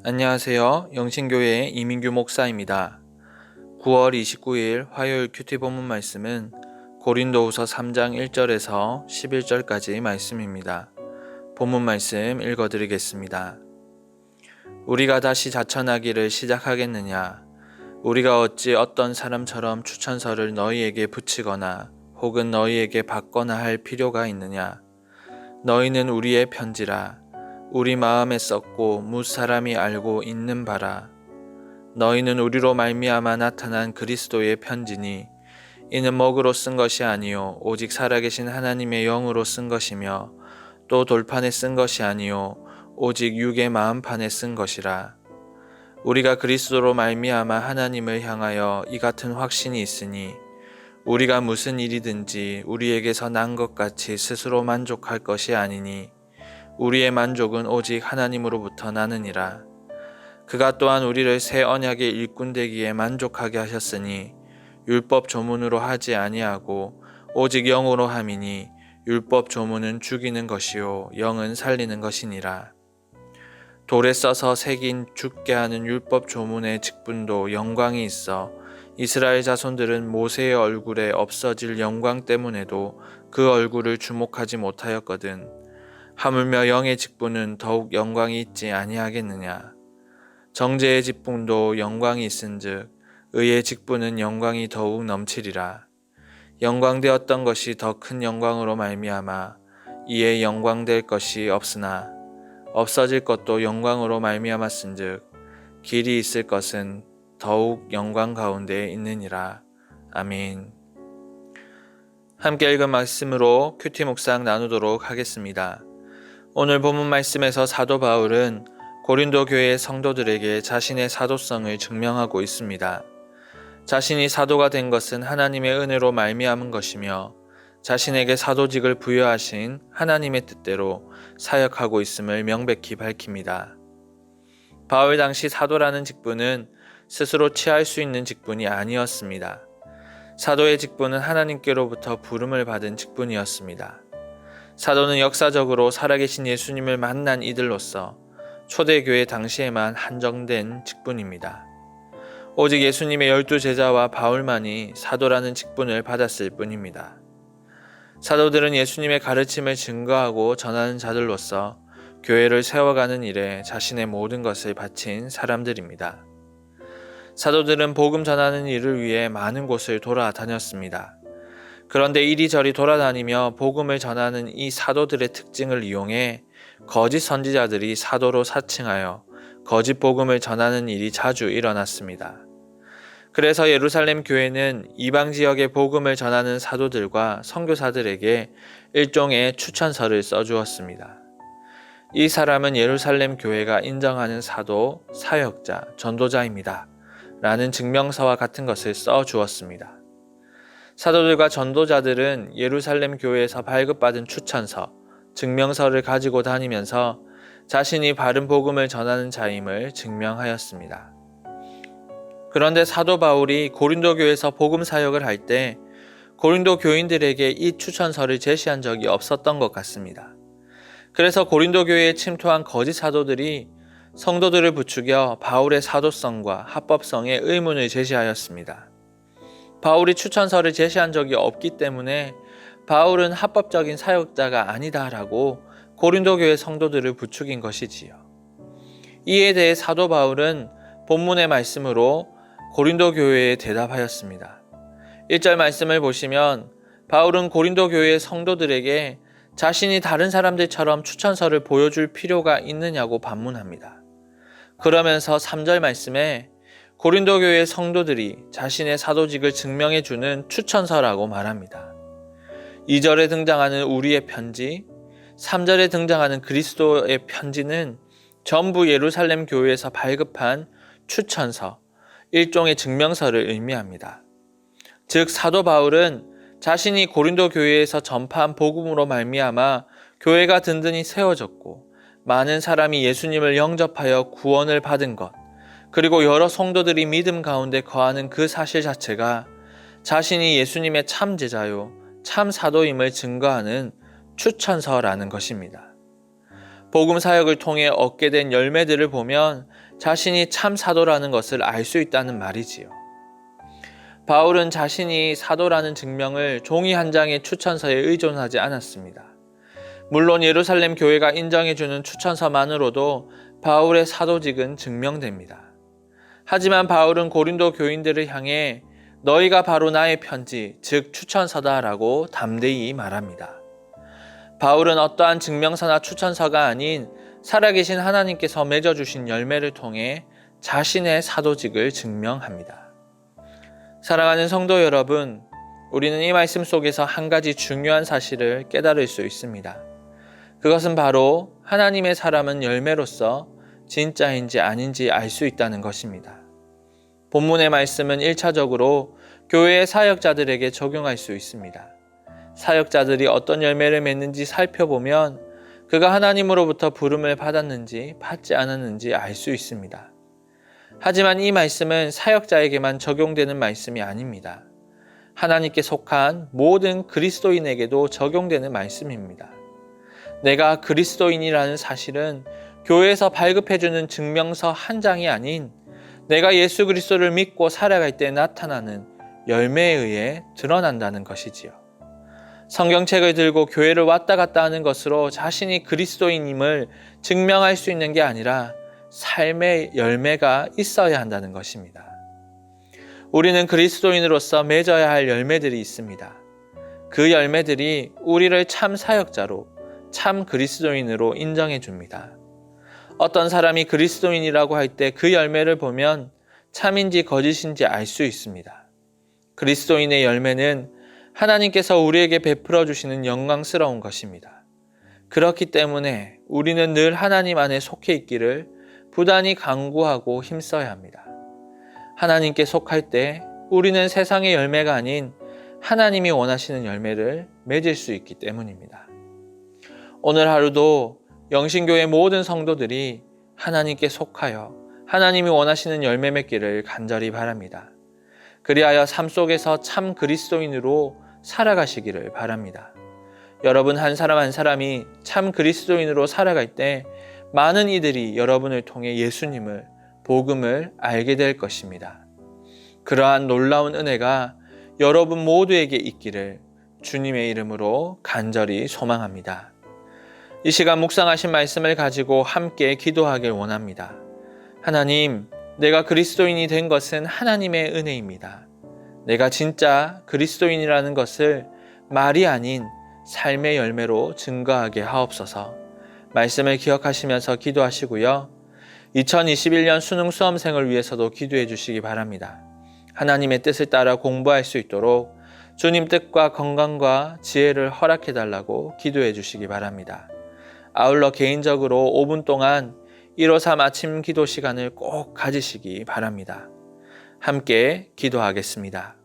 안녕하세요. 영신교회의 이민규 목사입니다. 9월 29일 화요일 큐티 본문 말씀은 고린도후서 3장 1절에서 11절까지 말씀입니다. 본문 말씀 읽어드리겠습니다. 우리가 다시 자천하기를 시작하겠느냐? 우리가 어찌 어떤 사람처럼 추천서를 너희에게 붙이거나 혹은 너희에게 받거나 할 필요가 있느냐? 너희는 우리의 편지라. 우리 마음에 썼고 무사람이 알고 있는 바라. 너희는 우리로 말미암아 나타난 그리스도의 편지니 이는 먹으로 쓴 것이 아니요 오직 살아계신 하나님의 영으로 쓴 것이며 또 돌판에 쓴 것이 아니요 오직 육의 마음판에 쓴 것이라. 우리가 그리스도로 말미암아 하나님을 향하여 이 같은 확신이 있으니 우리가 무슨 일이든지 우리에게서 난 것 같이 스스로 만족할 것이 아니니 우리의 만족은 오직 하나님으로부터 나느니라. 그가 또한 우리를 새 언약의 일꾼 되기에 만족하게 하셨으니 율법 조문으로 하지 아니하고 오직 영으로 함이니 율법 조문은 죽이는 것이요 영은 살리는 것이니라. 돌에 써서 새긴 죽게 하는 율법 조문의 직분도 영광이 있어 이스라엘 자손들은 모세의 얼굴에 없어질 영광 때문에도 그 얼굴을 주목하지 못하였거든. 하물며 영의 직분은 더욱 영광이 있지 아니하겠느냐. 정죄의 직분도 영광이 있은즉 의의 직분은 영광이 더욱 넘치리라. 영광되었던 것이 더 큰 영광으로 말미암아 이에 영광될 것이 없으나 없어질 것도 영광으로 말미암았은즉 길이 있을 것은 더욱 영광 가운데 있느니라. 아멘. 함께 읽은 말씀으로 큐티 묵상 나누도록 하겠습니다. 오늘 본문 말씀에서 사도 바울은 고린도 교회의 성도들에게 자신의 사도성을 증명하고 있습니다. 자신이 사도가 된 것은 하나님의 은혜로 말미암은 것이며 자신에게 사도직을 부여하신 하나님의 뜻대로 사역하고 있음을 명백히 밝힙니다. 바울 당시 사도라는 직분은 스스로 취할 수 있는 직분이 아니었습니다. 사도의 직분은 하나님께로부터 부름을 받은 직분이었습니다. 사도는 역사적으로 살아계신 예수님을 만난 이들로서 초대교회 당시에만 한정된 직분입니다. 오직 예수님의 12 제자와 바울만이 사도라는 직분을 받았을 뿐입니다. 사도들은 예수님의 가르침을 증거하고 전하는 자들로서 교회를 세워가는 일에 자신의 모든 것을 바친 사람들입니다. 사도들은 복음 전하는 일을 위해 많은 곳을 돌아다녔습니다. 그런데 이리저리 돌아다니며 복음을 전하는 이 사도들의 특징을 이용해 거짓 선지자들이 사도로 사칭하여 거짓 복음을 전하는 일이 자주 일어났습니다. 그래서 예루살렘 교회는 이방 지역의 복음을 전하는 사도들과 선교사들에게 일종의 추천서를 써주었습니다. 이 사람은 예루살렘 교회가 인정하는 사도, 사역자, 전도자입니다. 라는 증명서와 같은 것을 써주었습니다. 사도들과 전도자들은 예루살렘 교회에서 발급받은 추천서, 증명서를 가지고 다니면서 자신이 바른 복음을 전하는 자임을 증명하였습니다. 그런데 사도 바울이 고린도 교회에서 복음 사역을 할 때 고린도 교인들에게 이 추천서를 제시한 적이 없었던 것 같습니다. 그래서 고린도 교회에 침투한 거짓 사도들이 성도들을 부추겨 바울의 사도성과 합법성에 의문을 제시하였습니다. 바울이 추천서를 제시한 적이 없기 때문에 바울은 합법적인 사역자가 아니다라고 고린도 교회 성도들을 부추긴 것이지요. 이에 대해 사도 바울은 본문의 말씀으로 고린도 교회에 대답하였습니다. 1절 말씀을 보시면 바울은 고린도 교회의 성도들에게 자신이 다른 사람들처럼 추천서를 보여줄 필요가 있느냐고 반문합니다. 그러면서 3절 말씀에 고린도 교회의 성도들이 자신의 사도직을 증명해주는 추천서라고 말합니다. 2절에 등장하는 우리의 편지, 3절에 등장하는 그리스도의 편지는 전부 예루살렘 교회에서 발급한 추천서, 일종의 증명서를 의미합니다. 즉 사도 바울은 자신이 고린도 교회에서 전파한 복음으로 말미암아 교회가 든든히 세워졌고 많은 사람이 예수님을 영접하여 구원을 받은 것, 그리고 여러 성도들이 믿음 가운데 거하는 그 사실 자체가 자신이 예수님의 참 제자요, 참 사도임을 증거하는 추천서라는 것입니다. 복음 사역을 통해 얻게 된 열매들을 보면 자신이 참 사도라는 것을 알 수 있다는 말이지요. 바울은 자신이 사도라는 증명을 종이 한 장의 추천서에 의존하지 않았습니다. 물론 예루살렘 교회가 인정해주는 추천서만으로도 바울의 사도직은 증명됩니다. 하지만 바울은 고린도 교인들을 향해 너희가 바로 나의 편지, 즉 추천서다라고 담대히 말합니다. 바울은 어떠한 증명서나 추천서가 아닌 살아계신 하나님께서 맺어주신 열매를 통해 자신의 사도직을 증명합니다. 사랑하는 성도 여러분, 우리는 이 말씀 속에서 한 가지 중요한 사실을 깨달을 수 있습니다. 그것은 바로 하나님의 사람은 열매로서 진짜인지 아닌지 알 수 있다는 것입니다. 본문의 말씀은 1차적으로 교회의 사역자들에게 적용할 수 있습니다. 사역자들이 어떤 열매를 맺는지 살펴보면 그가 하나님으로부터 부름을 받았는지 받지 않았는지 알 수 있습니다. 하지만 이 말씀은 사역자에게만 적용되는 말씀이 아닙니다. 하나님께 속한 모든 그리스도인에게도 적용되는 말씀입니다. 내가 그리스도인이라는 사실은 교회에서 발급해주는 증명서 한 장이 아닌 내가 예수 그리스도를 믿고 살아갈 때 나타나는 열매에 의해 드러난다는 것이지요. 성경책을 들고 교회를 왔다 갔다 하는 것으로 자신이 그리스도인임을 증명할 수 있는 게 아니라 삶의 열매가 있어야 한다는 것입니다. 우리는 그리스도인으로서 맺어야 할 열매들이 있습니다. 그 열매들이 우리를 참 사역자로, 참 그리스도인으로 인정해 줍니다. 어떤 사람이 그리스도인이라고 할 때 그 열매를 보면 참인지 거짓인지 알 수 있습니다. 그리스도인의 열매는 하나님께서 우리에게 베풀어 주시는 영광스러운 것입니다. 그렇기 때문에 우리는 늘 하나님 안에 속해 있기를 부단히 간구하고 힘써야 합니다. 하나님께 속할 때 우리는 세상의 열매가 아닌 하나님이 원하시는 열매를 맺을 수 있기 때문입니다. 오늘 하루도 영신교회 모든 성도들이 하나님께 속하여 하나님이 원하시는 열매 맺기를 간절히 바랍니다. 그리하여 삶 속에서 참 그리스도인으로 살아가시기를 바랍니다. 여러분 한 사람 한 사람이 참 그리스도인으로 살아갈 때 많은 이들이 여러분을 통해 예수님을, 복음을 알게 될 것입니다. 그러한 놀라운 은혜가 여러분 모두에게 있기를 주님의 이름으로 간절히 소망합니다. 이 시간 묵상하신 말씀을 가지고 함께 기도하길 원합니다. 하나님, 내가 그리스도인이 된 것은 하나님의 은혜입니다. 내가 진짜 그리스도인이라는 것을 말이 아닌 삶의 열매로 증거하게 하옵소서. 말씀을 기억하시면서 기도하시고요. 2021년 수능 수험생을 위해서도 기도해 주시기 바랍니다. 하나님의 뜻을 따라 공부할 수 있도록 주님 뜻과 건강과 지혜를 허락해 달라고 기도해 주시기 바랍니다. 아울러 개인적으로 5분 동안 153 아침 기도 시간을 꼭 가지시기 바랍니다. 함께 기도하겠습니다.